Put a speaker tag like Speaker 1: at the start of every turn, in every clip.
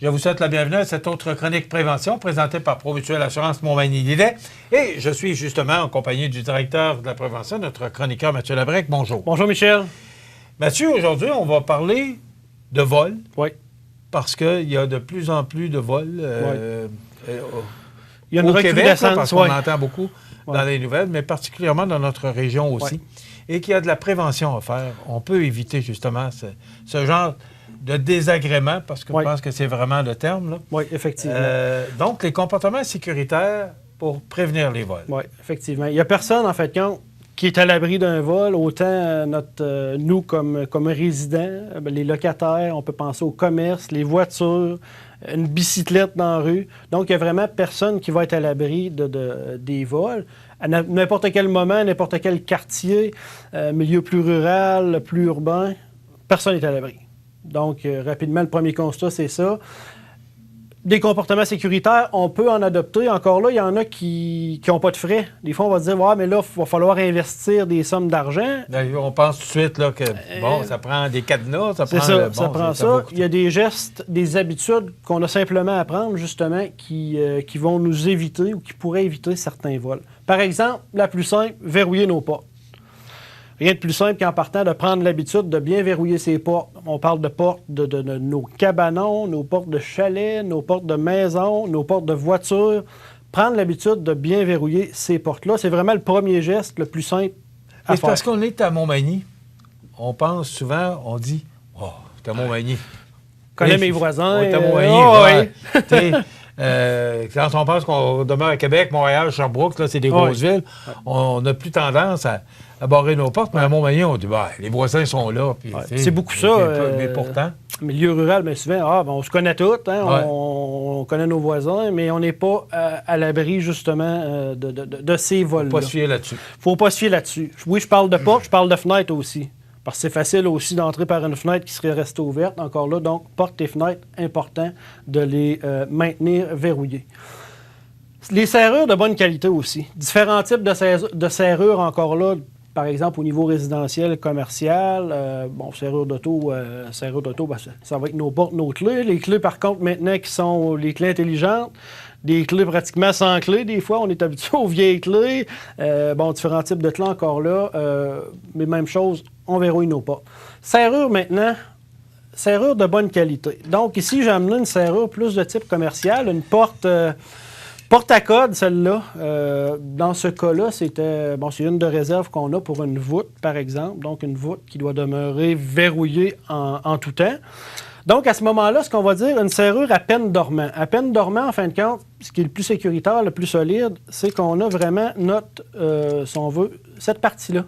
Speaker 1: Je vous souhaite la bienvenue à cette autre chronique prévention présentée par Promutuelle Assurance Montmagny-Lillet. Et je suis justement en compagnie du directeur de la prévention, notre chroniqueur Mathieu Labrec. Bonjour.
Speaker 2: Bonjour Michel.
Speaker 1: Mathieu, aujourd'hui, on va parler de vol.
Speaker 2: Oui.
Speaker 1: Parce qu'il y a de plus en plus de vols
Speaker 2: il y a une
Speaker 1: au Québec, là, parce qu'on
Speaker 2: oui.
Speaker 1: entend beaucoup dans les nouvelles, mais particulièrement dans notre région aussi. Et qu'il y a de la prévention à faire. On peut éviter justement ce genre de désagrément, parce que je pense que c'est vraiment le terme. Là.
Speaker 2: Oui, effectivement.
Speaker 1: Donc, les comportements sécuritaires pour prévenir les vols.
Speaker 2: Oui, effectivement. Il n'y a personne, en fait, qui est à l'abri d'un vol, autant nous comme résidents, les locataires, on peut penser au commerce, les voitures, une bicyclette dans la rue. Donc, il n'y a vraiment personne qui va être à l'abri des vols. À n'importe quel moment, n'importe quel quartier, milieu plus rural, plus urbain, personne n'est à l'abri. Donc, rapidement, le premier constat, c'est ça. Des comportements sécuritaires, on peut en adopter. Encore là, il y en a qui n'ont pas de frais. Des fois, on va se dire, ouais, mais là, il va falloir investir des sommes d'argent.
Speaker 1: On pense tout de suite là, que, ça prend des cadenas, ça prend
Speaker 2: ça. Il y a des gestes, des habitudes qu'on a simplement à prendre, justement, qui vont nous éviter ou qui pourraient éviter certains vols. Par exemple, la plus simple, verrouiller nos portes. Rien de plus simple qu'en partant de prendre l'habitude de bien verrouiller ses portes. On parle de portes de nos cabanons, nos portes de chalets, nos portes de maison, nos portes de voiture. Prendre l'habitude de bien verrouiller ces portes-là, c'est vraiment le premier geste le plus simple à faire.
Speaker 1: C'est parce qu'on est à Montmagny. On pense souvent, on dit « Oh, c'est à Montmagny. »
Speaker 2: Je connais mes voisins.
Speaker 1: On est à Montmagny. Quand on pense qu'on demeure à Québec, Montréal, Sherbrooke, là, c'est des grosses villes, on n'a plus tendance à barrer nos portes, mais à Montmagny, on dit les voisins sont là. Puis,
Speaker 2: c'est beaucoup ça.
Speaker 1: Mais pourtant.
Speaker 2: Milieu rural, bien souvent, on se connaît tous, hein, on connaît nos voisins, mais on n'est pas à l'abri, justement, de ces vols-là.
Speaker 1: Faut pas se fier là-dessus.
Speaker 2: Faut pas se fier là-dessus. Oui, je parle de porte, je parle de fenêtre aussi. Parce que c'est facile aussi d'entrer par une fenêtre qui serait restée ouverte. Encore là, donc, portes et fenêtres, important de les maintenir verrouillées. Les serrures de bonne qualité aussi. Différents types de serrures, encore là, par exemple, au niveau résidentiel, commercial. Serrure d'auto, ça va être nos portes, nos clés. Les clés, par contre, maintenant, qui sont les clés intelligentes. Des clés pratiquement sans clés, des fois, on est habitué aux vieilles clés. Différents types de clés encore là. Mais même chose, on verrouille nos portes. Serrure maintenant, serrure de bonne qualité. Donc ici, j'ai amené une serrure plus de type commercial, une porte à code, celle-là. Dans ce cas-là, c'est une de réserve qu'on a pour une voûte, par exemple. Donc une voûte qui doit demeurer verrouillée en tout temps. Donc, à ce moment-là, ce qu'on va dire, une serrure à peine dormant. À peine dormant, en fin de compte, ce qui est le plus sécuritaire, le plus solide, c'est qu'on a vraiment notre, si on veut, cette partie-là,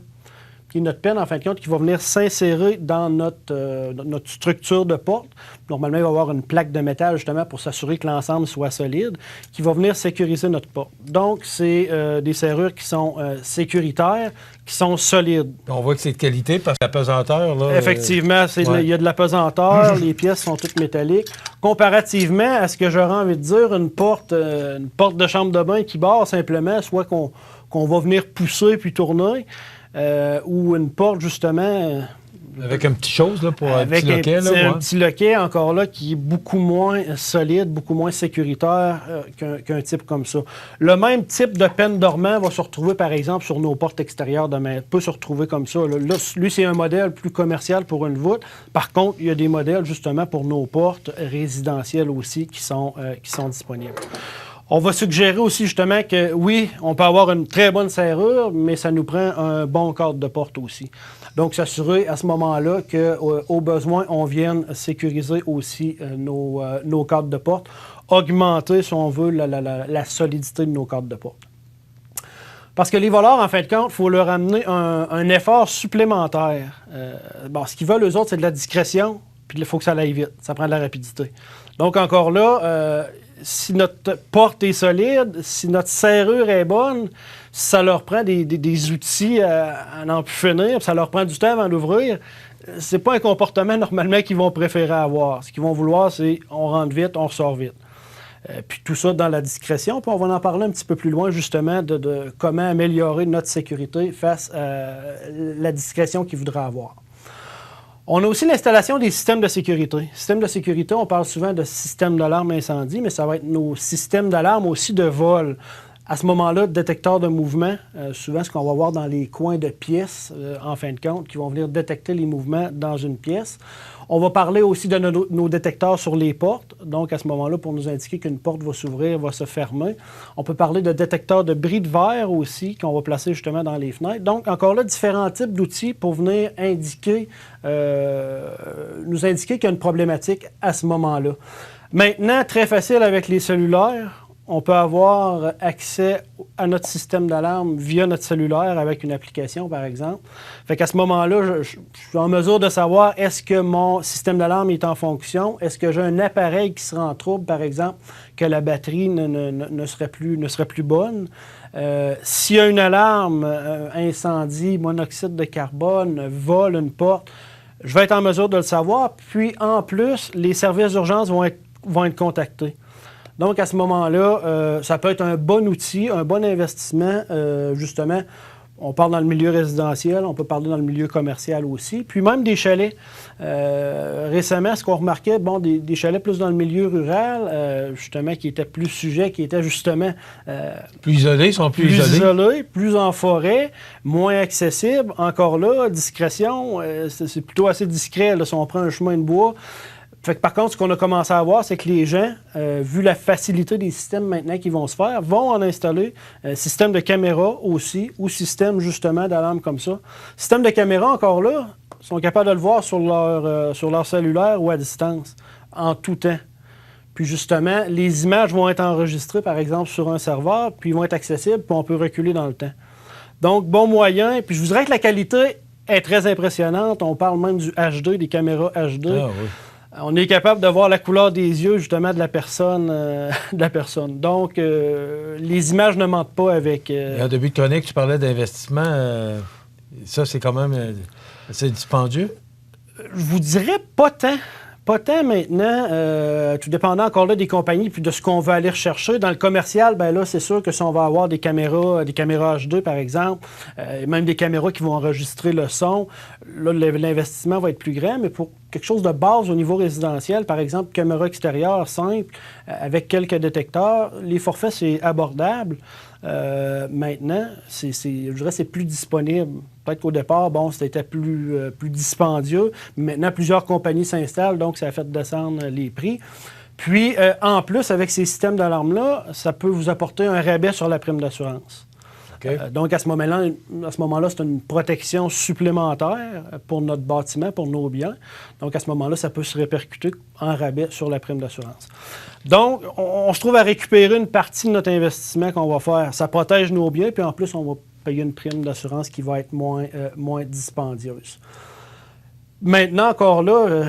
Speaker 2: qui est notre penne, en fin de compte, qui va venir s'insérer dans notre structure de porte. Normalement, il va y avoir une plaque de métal, justement, pour s'assurer que l'ensemble soit solide, qui va venir sécuriser notre porte. Donc, c'est des serrures qui sont sécuritaires, qui sont solides.
Speaker 1: On voit que c'est de qualité parce que la pesanteur, là...
Speaker 2: Effectivement, il y a de la pesanteur, les pièces sont toutes métalliques. Comparativement à ce que j'aurais envie de dire, une porte de chambre de bain qui barre simplement, soit qu'on va venir pousser puis tourner, ou une porte, justement...
Speaker 1: Avec un petit chose, là, pour un petit loquet.
Speaker 2: Un petit loquet, encore là, qui est beaucoup moins solide, beaucoup moins sécuritaire qu'un type comme ça. Le même type de penne dormant va se retrouver, par exemple, sur nos portes extérieures de main. Peut se retrouver comme ça. Là, lui, c'est un modèle plus commercial pour une voûte. Par contre, il y a des modèles, justement, pour nos portes résidentielles aussi qui sont disponibles. On va suggérer aussi justement que oui, on peut avoir une très bonne serrure, mais ça nous prend un bon cadre de porte aussi. Donc, s'assurer à ce moment-là qu'au besoin, on vienne sécuriser aussi nos cadres de porte, augmenter, si on veut, la solidité de nos cadres de porte. Parce que les voleurs, en fin de compte, il faut leur amener un effort supplémentaire. Ce qu'ils veulent, eux autres, c'est de la discrétion, puis il faut que ça aille vite. Ça prend de la rapidité. Donc, encore là, si notre porte est solide, si notre serrure est bonne, ça leur prend des outils à n'en plus finir, puis ça leur prend du temps avant d'ouvrir, c'est pas un comportement normalement qu'ils vont préférer avoir. Ce qu'ils vont vouloir, c'est on rentre vite, on ressort vite. Puis tout ça dans la discrétion. Puis on va en parler un petit peu plus loin, justement, de comment améliorer notre sécurité face à la discrétion qu'ils voudraient avoir. On a aussi l'installation des systèmes de sécurité. Système de sécurité, on parle souvent de système d'alarme incendie, mais ça va être nos systèmes d'alarme aussi de vol. À ce moment-là, détecteurs de mouvement, souvent ce qu'on va voir dans les coins de pièces, en fin de compte, qui vont venir détecter les mouvements dans une pièce. On va parler aussi de nos détecteurs sur les portes, donc à ce moment-là, pour nous indiquer qu'une porte va s'ouvrir, va se fermer. On peut parler de détecteurs de bris de verre aussi, qu'on va placer justement dans les fenêtres. Donc, encore là, différents types d'outils pour venir indiquer, nous indiquer qu'il y a une problématique à ce moment-là. Maintenant, très facile avec les cellulaires. On peut avoir accès à notre système d'alarme via notre cellulaire avec une application, par exemple. Fait qu'à ce moment-là, je suis en mesure de savoir est-ce que mon système d'alarme est en fonction, est-ce que j'ai un appareil qui sera en trouble, par exemple, que la batterie ne serait plus bonne. S'il y a une alarme, incendie, monoxyde de carbone, vol, une porte, je vais être en mesure de le savoir. Puis, en plus, les services d'urgence vont être contactés. Donc, à ce moment-là, ça peut être un bon outil, un bon investissement, justement. On parle dans le milieu résidentiel, on peut parler dans le milieu commercial aussi, puis même des chalets. Récemment, ce qu'on remarquait, des chalets plus dans le milieu rural, justement, qui étaient plus sujets, qui étaient justement...
Speaker 1: plus isolés, sont plus isolés.
Speaker 2: Plus en forêt, moins accessibles. Encore là, discrétion, c'est plutôt assez discret, là, si on prend un chemin de bois. Fait que par contre, ce qu'on a commencé à voir, c'est que les gens, vu la facilité des systèmes maintenant qui vont se faire, vont en installer système de caméra aussi, ou système justement d'alarme comme ça. Système de caméra, encore là, sont capables de le voir sur leur cellulaire ou à distance, en tout temps. Puis justement, les images vont être enregistrées, par exemple, sur un serveur, puis ils vont être accessibles, puis on peut reculer dans le temps. Donc, bon moyen. Puis je vous dirais que la qualité est très impressionnante. On parle même du HD, des caméras HD. Ah, oui. On est capable de voir la couleur des yeux, justement, de la personne. Donc, les images ne mentent pas avec...
Speaker 1: En début de chronique, tu parlais d'investissement. Ça, c'est quand même assez dispendieux?
Speaker 2: Je vous dirais pas tant. Pas tant maintenant, tout dépendant encore là des compagnies puis de ce qu'on veut aller rechercher. Dans le commercial, ben là, c'est sûr que si on va avoir des caméras HD par exemple, même des caméras qui vont enregistrer le son, là, l'investissement va être plus grand, mais pour quelque chose de base au niveau résidentiel, par exemple, caméra extérieure simple, avec quelques détecteurs, les forfaits, c'est abordable. Maintenant, je dirais c'est plus disponible. Peut-être qu'au départ, c'était plus dispendieux. Mais maintenant, plusieurs compagnies s'installent, donc ça a fait descendre les prix. Puis, en plus, avec ces systèmes d'alarme-là, ça peut vous apporter un rabais sur la prime d'assurance. Okay. Donc, à ce moment-là, c'est une protection supplémentaire pour notre bâtiment, pour nos biens. Donc, à ce moment-là, ça peut se répercuter en rabais sur la prime d'assurance. Donc, on se trouve à récupérer une partie de notre investissement qu'on va faire. Ça protège nos biens, puis en plus, on va payer une prime d'assurance qui va être moins dispendieuse. Maintenant, encore là,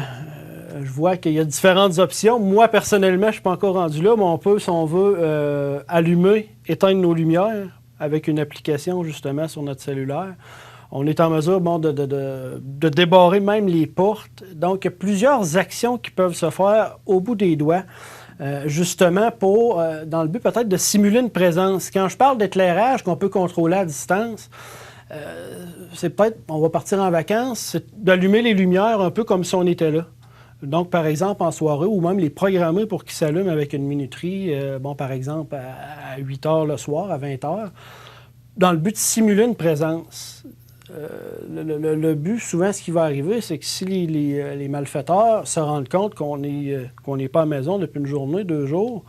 Speaker 2: je vois qu'il y a différentes options. Moi, personnellement, je ne suis pas encore rendu là, mais on peut, si on veut, allumer, éteindre nos lumières avec une application, justement, sur notre cellulaire. On est en mesure de débarrer même les portes. Donc, il y a plusieurs actions qui peuvent se faire au bout des doigts. Justement dans le but peut-être de simuler une présence. Quand je parle d'éclairage qu'on peut contrôler à distance, c'est peut-être, on va partir en vacances, c'est d'allumer les lumières un peu comme si on était là. Donc, par exemple, en soirée, ou même les programmer pour qu'ils s'allument avec une minuterie, par exemple, à 8 heures le soir, à 20 heures, dans le but de simuler une présence. Le but, souvent, ce qui va arriver, c'est que si les malfaiteurs se rendent compte qu'on n'est pas à la maison depuis une journée, 2 jours,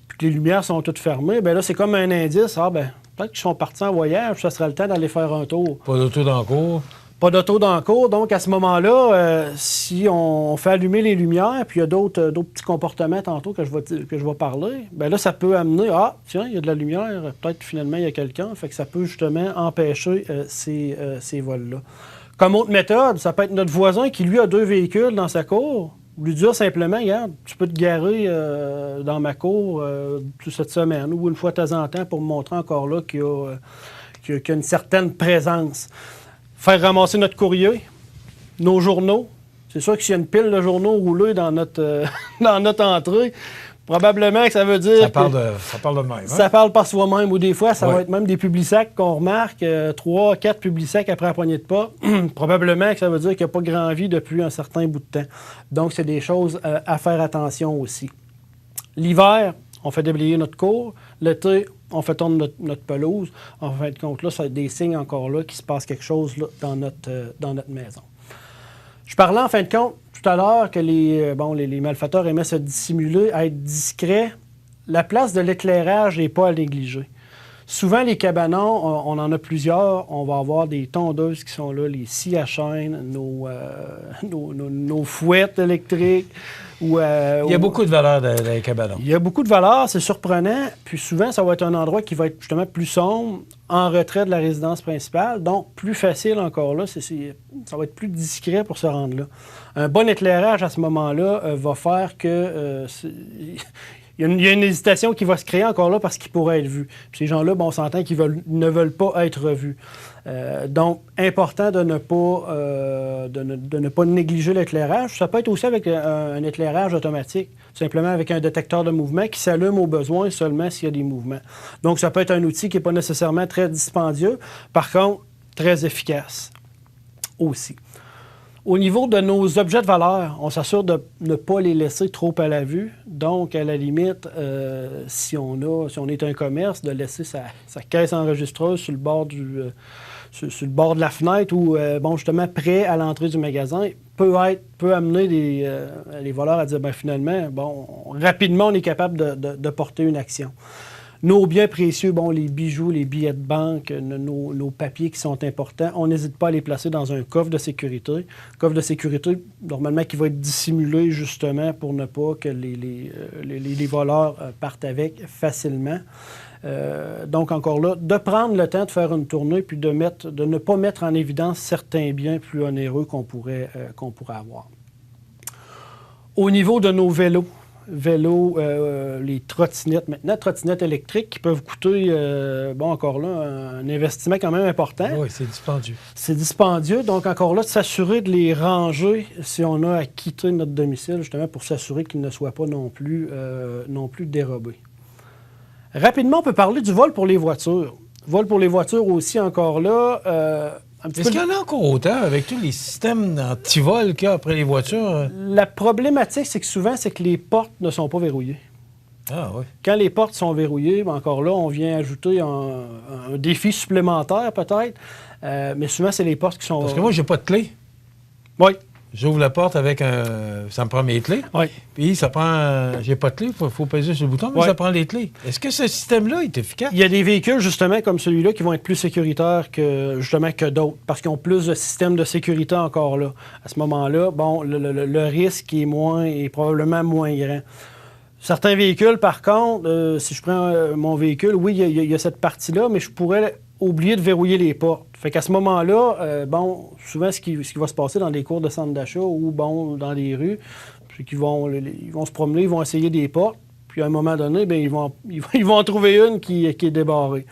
Speaker 2: puis que les lumières sont toutes fermées, bien là, c'est comme un indice. Peut-être qu'ils sont partis en voyage, ça sera le temps d'aller faire un tour.
Speaker 1: Pas d'auto dans le cours.
Speaker 2: Pas d'auto dans le cours. Donc, à ce moment-là, si on fait allumer les lumières, puis il y a d'autres petits comportements tantôt que je vais parler, bien là, ça peut amener, tiens, il y a de la lumière, peut-être finalement, il y a quelqu'un. Fait que ça peut justement empêcher ces vols-là. Comme autre méthode, ça peut être notre voisin qui, lui, a 2 véhicules dans sa cour. Lui dire simplement, regarde, tu peux te garer dans ma cour cette semaine ou une fois de temps en temps pour me montrer encore là qu'il y a une certaine présence. Faire ramasser notre courrier, nos journaux. C'est sûr que s'il y a une pile de journaux roulés dans notre entrée, Probablement que ça veut dire...
Speaker 1: Ça parle de même. Hein?
Speaker 2: Ça parle par soi-même, ou des fois, ça
Speaker 1: Ouais.
Speaker 2: va être même des publisacs qu'on remarque, 3, 4 publisacs après la poignée de pas. Probablement que ça veut dire qu'il n'y a pas grand vie depuis un certain bout de temps. Donc, c'est des choses à faire attention aussi. L'hiver, on fait déblayer notre cour. L'été, on fait tondre notre pelouse. En fin de compte, là, ça a des signes encore là qu'il se passe quelque chose là, dans notre maison. Je parlais en fin de compte tout à l'heure que les malfaiteurs aimaient se dissimuler, être discrets. La place de l'éclairage n'est pas à négliger. Souvent, les cabanons, on en a plusieurs. On va avoir des tondeuses qui sont là, les scies à chaîne, nos fouettes électriques. Il y
Speaker 1: a beaucoup de valeur dans les cabanons.
Speaker 2: Il y a beaucoup de valeur, c'est surprenant. Puis souvent, ça va être un endroit qui va être justement plus sombre, en retrait de la résidence principale. Donc, plus facile encore là. Ça va être plus discret pour se rendre là. Un bon éclairage à ce moment-là va faire que... Il y a une hésitation qui va se créer encore là parce qu'ils pourraient être vus. Puis ces gens-là, on s'entend qu'ils ne veulent pas être vus. Donc, important de ne pas négliger l'éclairage. Ça peut être aussi avec un éclairage automatique, simplement avec un détecteur de mouvement qui s'allume au besoin seulement s'il y a des mouvements. Donc, ça peut être un outil qui n'est pas nécessairement très dispendieux, par contre, très efficace aussi. Au niveau de nos objets de valeur, on s'assure de ne pas les laisser trop à la vue. Donc, à la limite, si on est un commerce, de laisser sa caisse enregistreuse sur le bord sur le bord de la fenêtre ou, justement, près à l'entrée du magasin, peut amener les voleurs à dire, finalement, rapidement, on est capable de porter une action. Nos biens précieux, les bijoux, les billets de banque, nos papiers qui sont importants, on n'hésite pas à les placer dans un coffre de sécurité. Coffre de sécurité, normalement, qui va être dissimulé justement pour ne pas que les voleurs partent avec facilement. Donc, encore là, de prendre le temps de faire une tournée puis de ne pas mettre en évidence certains biens plus onéreux qu'on pourrait avoir. Au niveau de nos vélos, les trottinettes. Maintenant, trottinettes électriques qui peuvent coûter, encore là, un investissement quand même important.
Speaker 1: Oui, c'est dispendieux.
Speaker 2: C'est dispendieux. Donc, encore là, de s'assurer de les ranger si on a à quitter notre domicile, justement, pour s'assurer qu'ils ne soient pas non plus dérobés. Rapidement, on peut parler du vol pour les voitures. Vol pour les voitures aussi, encore là...
Speaker 1: Est-ce qu'il y en a encore autant avec tous les systèmes anti-vol qu'il y a après les voitures?
Speaker 2: La problématique, c'est que les portes ne sont pas verrouillées.
Speaker 1: Ah oui.
Speaker 2: Quand les portes sont verrouillées, encore là, on vient ajouter un défi supplémentaire peut-être, mais souvent, c'est les portes qui sont...
Speaker 1: Parce que moi, j'ai pas de clé.
Speaker 2: Oui.
Speaker 1: J'ouvre la porte avec ça me prend mes clés.
Speaker 2: Oui.
Speaker 1: Puis ça prend... J'ai pas de clé, il faut peser sur le bouton, mais ça prend les clés. Est-ce que ce système-là est efficace?
Speaker 2: Il y a des véhicules, justement, comme celui-là, qui vont être plus sécuritaires que d'autres, parce qu'ils ont plus de systèmes de sécurité encore là. À ce moment-là, le risque est probablement moins grand. Certains véhicules, par contre, si je prends mon véhicule, oui, il y a cette partie-là, mais je pourrais oublier de verrouiller les portes. Fait qu'à ce moment-là, souvent, ce qui va se passer dans les cours de centre d'achat ou, dans les rues, c'est qu'ils vont se promener, ils vont essayer des portes, puis à un moment donné, ils vont en trouver une qui est débarrée.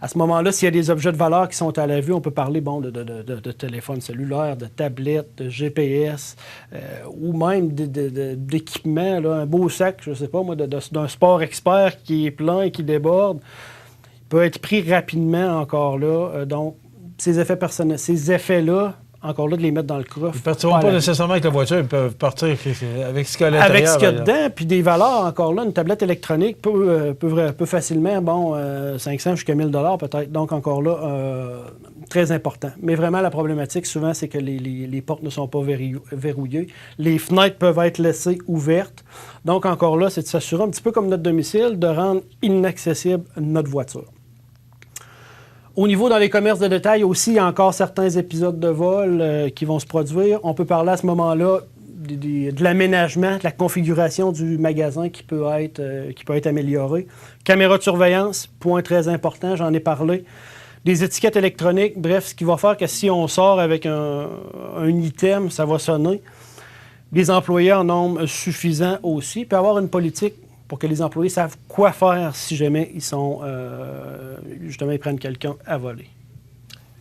Speaker 2: À ce moment-là, s'il y a des objets de valeur qui sont à la vue, on peut parler de téléphone cellulaire, de tablette, de GPS, ou même d'équipement, là, un beau sac, je ne sais pas moi, d'un sport expert qui est plein et qui déborde, peut être pris rapidement encore là. Donc, ces effets-là, encore là, de les mettre dans le coffre.
Speaker 1: Ils ne partiront pas nécessairement avec la voiture, ils peuvent partir avec ce qu'il y a à l'intérieur.
Speaker 2: Avec ce qu'il y a dedans, puis des valeurs, encore là, une tablette électronique peut facilement, 500 jusqu'à 1000 $ peut-être. Donc, encore là, très important. Mais vraiment, la problématique, souvent, c'est que les portes ne sont pas verrouillées. Les fenêtres peuvent être laissées ouvertes. Donc, encore là, c'est de s'assurer, un petit peu comme notre domicile, de rendre inaccessible notre voiture. Au niveau dans les commerces de détail aussi, il y a encore certains épisodes de vol qui vont se produire. On peut parler à ce moment-là de l'aménagement, de la configuration du magasin qui peut être améliorée. Caméra de surveillance, point très important, j'en ai parlé. Des étiquettes électroniques, bref, ce qui va faire que si on sort avec un item, ça va sonner. Les employés en nombre suffisant aussi, puis avoir une politique pour que les employés savent quoi faire si jamais ils sont, justement, ils prennent quelqu'un à voler.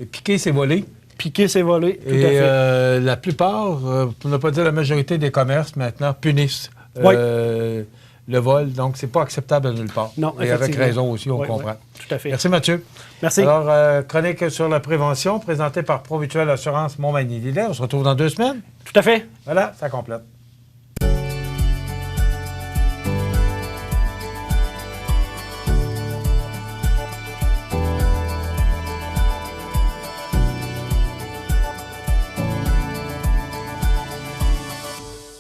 Speaker 1: Et piquer, c'est voler.
Speaker 2: Piquer, c'est voler, tout
Speaker 1: et
Speaker 2: à fait.
Speaker 1: La plupart, pour ne pas dire la majorité des commerces maintenant, punissent le vol. Donc, c'est pas acceptable de nulle part.
Speaker 2: Non,
Speaker 1: et avec
Speaker 2: effectivement.
Speaker 1: raison aussi, on
Speaker 2: Oui,
Speaker 1: comprend.
Speaker 2: oui, tout à fait.
Speaker 1: Merci, Mathieu.
Speaker 2: Merci.
Speaker 1: Alors, chronique sur la prévention présentée par Promutuelle Assurance Montmagny-Lillet. On se retrouve dans 2 semaines.
Speaker 2: Tout à fait.
Speaker 1: Voilà, ça complète.